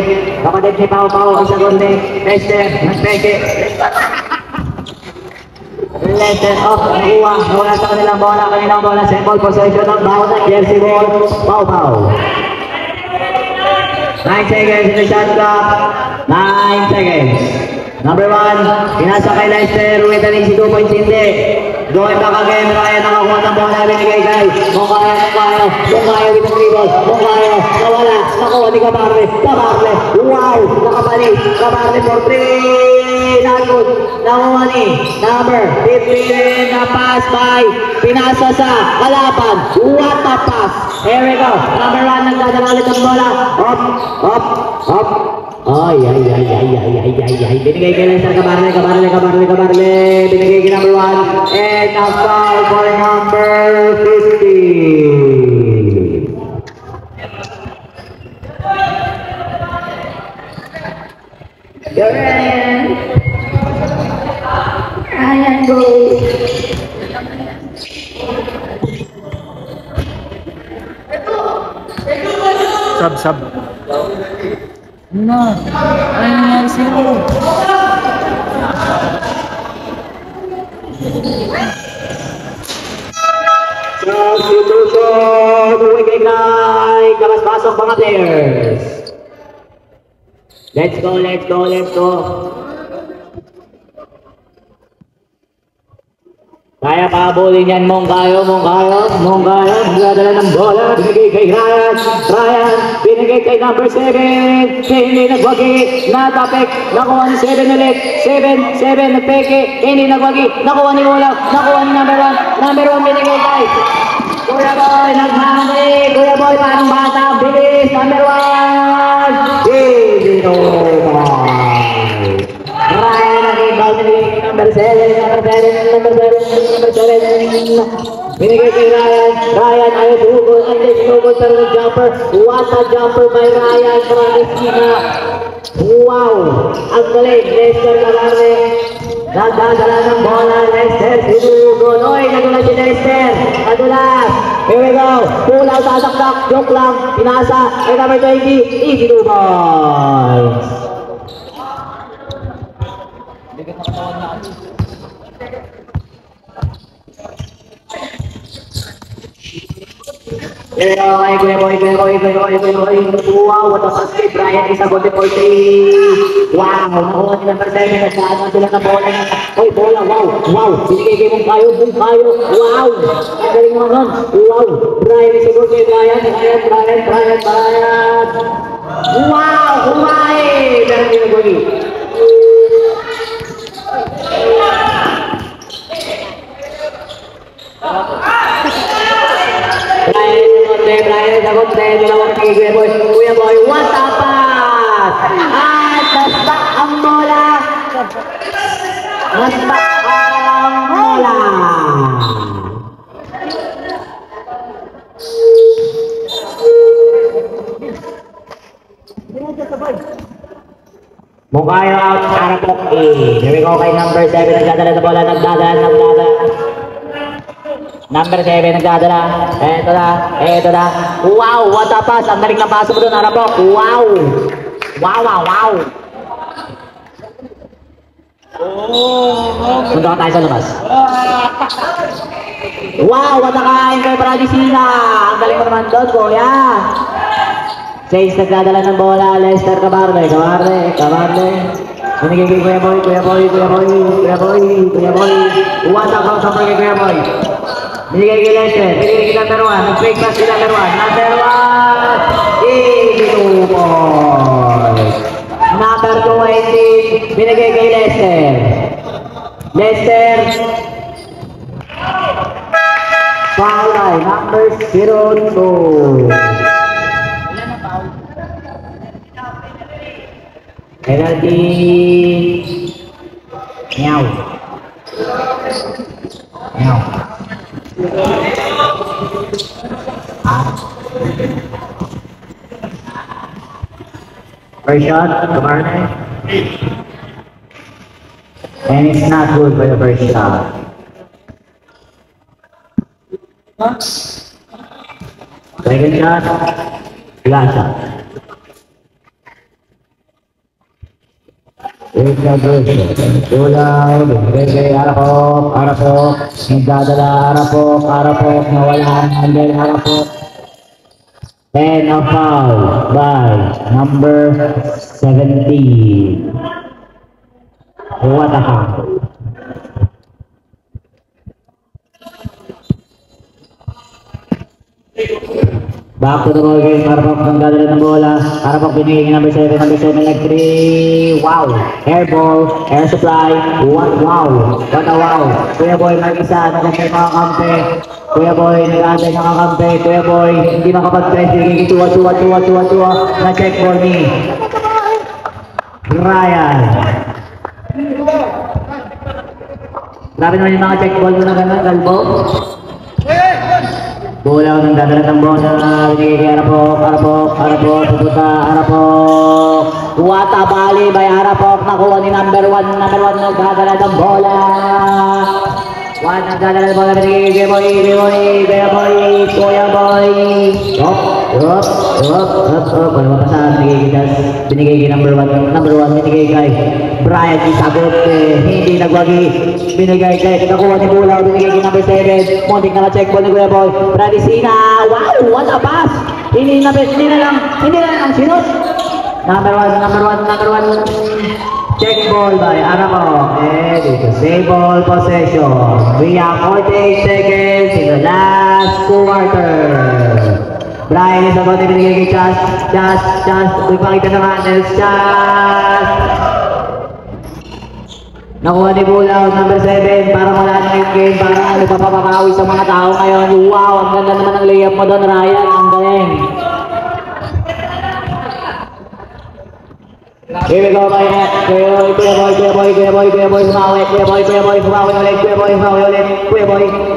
kapatid ni Pau Isagonde, Peste, Leicester. Nakuha. Nawala sa kanilang bola. Kanilang bola. Second possession ng bawat ng jersey ball. Pau. 9 seconds in the shot clock. 9 seconds. Number 1, pinasa kay Leicester. Ruitan si 2 points hindi. Going back again. Ryan nakakuha ng bola. Binigay kay Moncayo. With the dribble. Moncayo. Nawala. Nakuha ni Cabarle. Wow. Nakabalik. Cabarle for 3. Not good. Nakuha ni number 15 na pass by. Pinasa sa kalaban. What a pass. Here we go. Number 1, nagdadala ulit ang bola. Up. Ay. Binigay kay Leicester. Cabarle. Binigay kay number 1. And a foul for number 50. Ryan goes. Sub. Na. Ay, nangyari sa'yo. Substitution. Uwi kay Guy. Kabas-pasok mga players. Let's go. Kaya pahabulin yan, Moncayo. Nagdadala ng bola. Binigay kay Ryan. Binigay kay number 7. Hindi nagwagi. Natapik. Nakuha ni 7 ulit. 7. Nagpeke. Hindi nagwagi. Nakuha ni Olaw. Nakuha ni number 1. Number 1 binigay kay Kuya Boy. Nagmamali. Kuya Boy, parang bata. Bilis. Number 1. Hindi Ryan nag-inbound. Binigay kay number 7. Binigay kay Ryan. Ayaw sumugod. Pero nag-jumper. What a jumper by Ryan. Francisina. Wow! Ang galing. Leicester Cabarle. Nagdadala ng bola. Leicester sinugod. Oy, nagulat si Leicester. Nagulat. Here we go. Pulaw, tataktak. Joke lang. Pinasa. Kay number 20. Easy 2 points. Kuya Boy. Wow, what a pass kay Brian. Isa goal for 3. Wow, nakuha ni number 7. Nagdaan sila ng bola. Oy, bola. Wow. Binigay kay Moncayo. Wow. Ang galing mo nun. Wow. Brian, isa goal kay Brian. Wow, kumain. Pero hindi nagwagi. Brian, sagot 3, dalawang kay Kuya Boy, what a pass! At nastak ang bola! Moncayo out, Arapok in. Here we go kay number 7, nagdadala sa bola, nagdadala. Number 7 nagdadala. Eto na. Wow, what a pass. Ang galing na paso mo doon, Arapok. Wow. Punta ka tayo sa labas. Wow, what a kain kay Francisina. Ang galing mo naman doon, kuya. Saints nagdadala ng bola. Leicester Cabarle. Binigay kay Kuya Boy. What a cross over kay Kuya Boy. Binigay kay Leicester. Binigay kay number 1. Nag-fake pass kay number 1. Number 1. Easy 2 points. Number 20. Binigay kay Leicester. Foul line. Number 02. Penalty. Meow. First shot, Cabarle. And it's not good for the first shot. Second shot, last shot. Bulaw, binigay Arapok, nagdadala Arapok, nawala ang handle Arapok. And a foul by number 17. What a foul. Back to the ball game, Arapok nagdadala ng bola. Arapok binigay number 7 like 3. Wow! Air ball, air supply. Wow! What a wow! Kuya Boy, mag-isa, nagkakay makakampi. Kuya Boy, nag-aantay nakakampi. Kuya Boy, hindi makapag-press. Tuwa. Na-check ball ni Ryan. Grabe naman yung mga check ball mo na gano'n, Galbo. Bulaw ng dadala ng bola, binigay kay Arapok, pupunta, Arapok. What a bali by Arapok, nakuha ni number 1 nagdadala ng bola. One nagdadala ng bola, binigay kay Kuya Boy. Wala mapasahan, binigay kay number 1, binigay kay Brian Isagot, hindi nagwagi, binigay kay, nakuha ni Bulaw, binigay kay number 7, muntik na check ball ni Kuya Boy, Radicina, wow, what a pass, hindi na lang ang sinot, number 1, check ball by Arapok, and it's a save ball possession, we have 48 seconds in the last quarter. Brian Isagot, binigay kay Chas, ipakita naman, Chas, nakuha ni Bulaw, number 7, para wala na yung game, para nagpapapakawi sa mga tao ngayon. Wow, ang ganda naman ng layup mo doon, Ryan, ang galing. Here we go, Kuya Boy, sumawi ulit,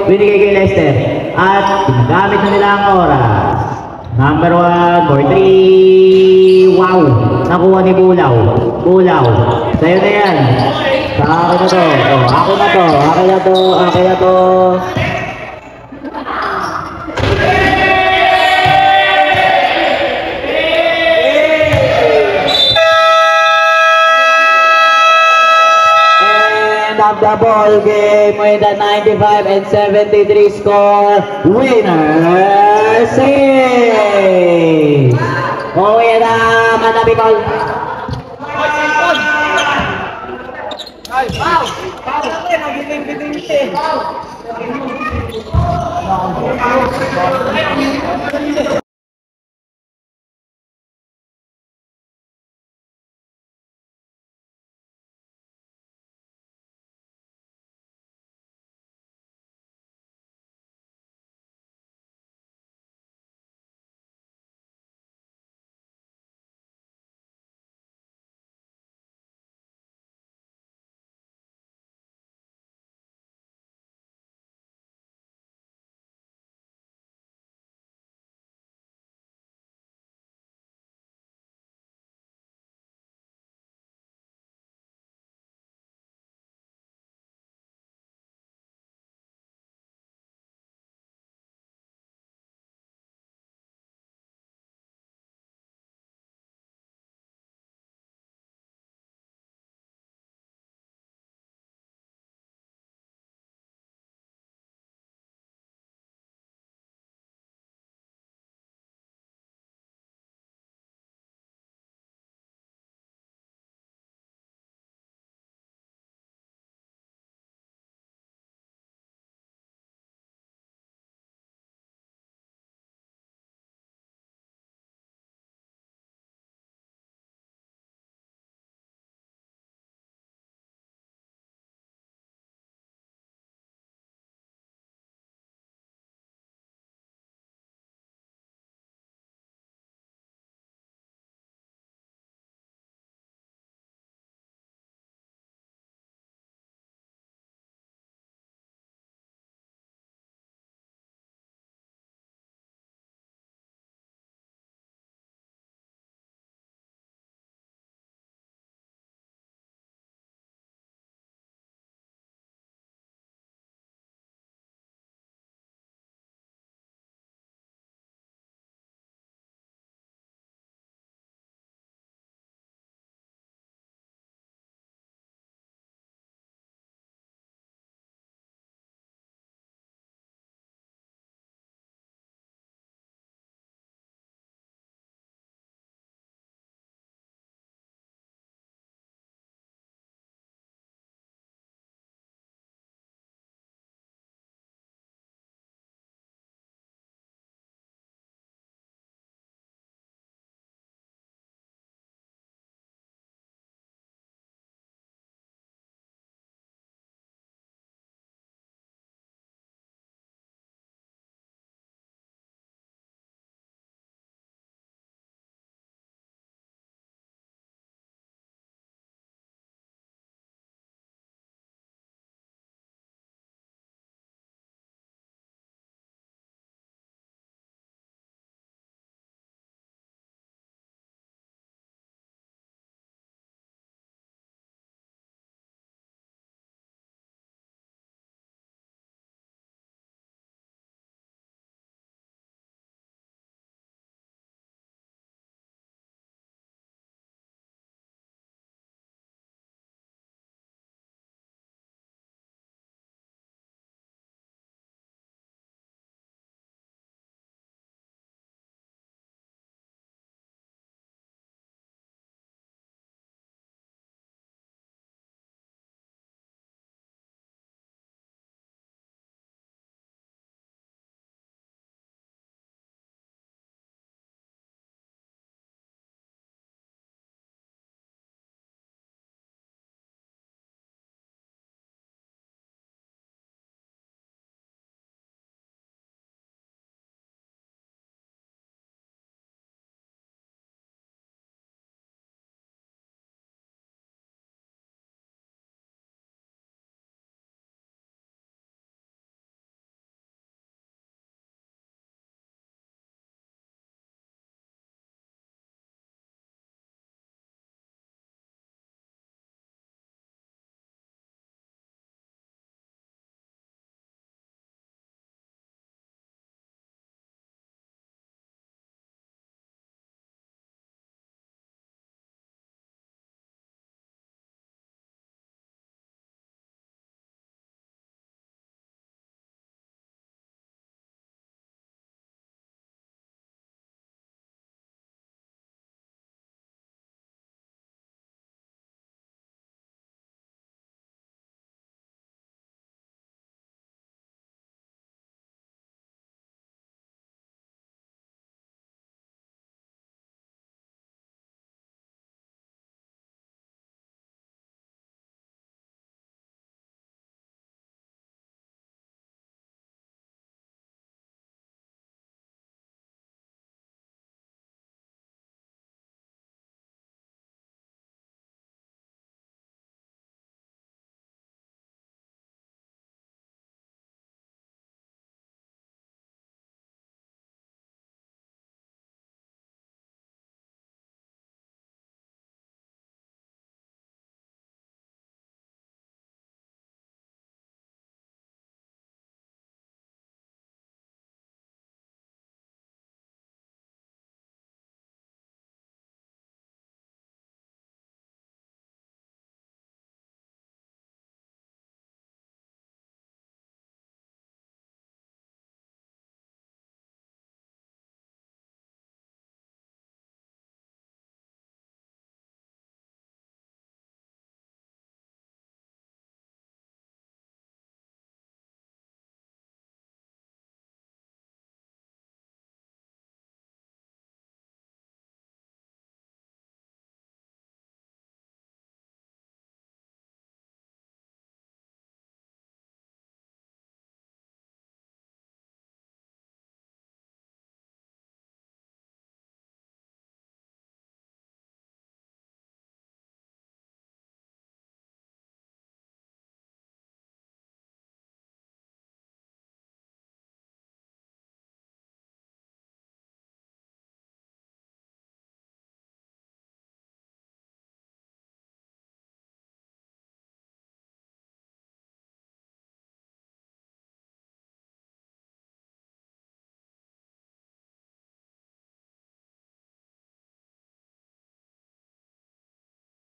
binigay kay Lester, at ginagamit na nila ang oras. Number 1 for 3, wow, nakuha ni Bulaw, sa'yo na yan. Akin na to. End of the ball game with a 95-73 score. Winner saves. Uwi na Manabicol. Wow!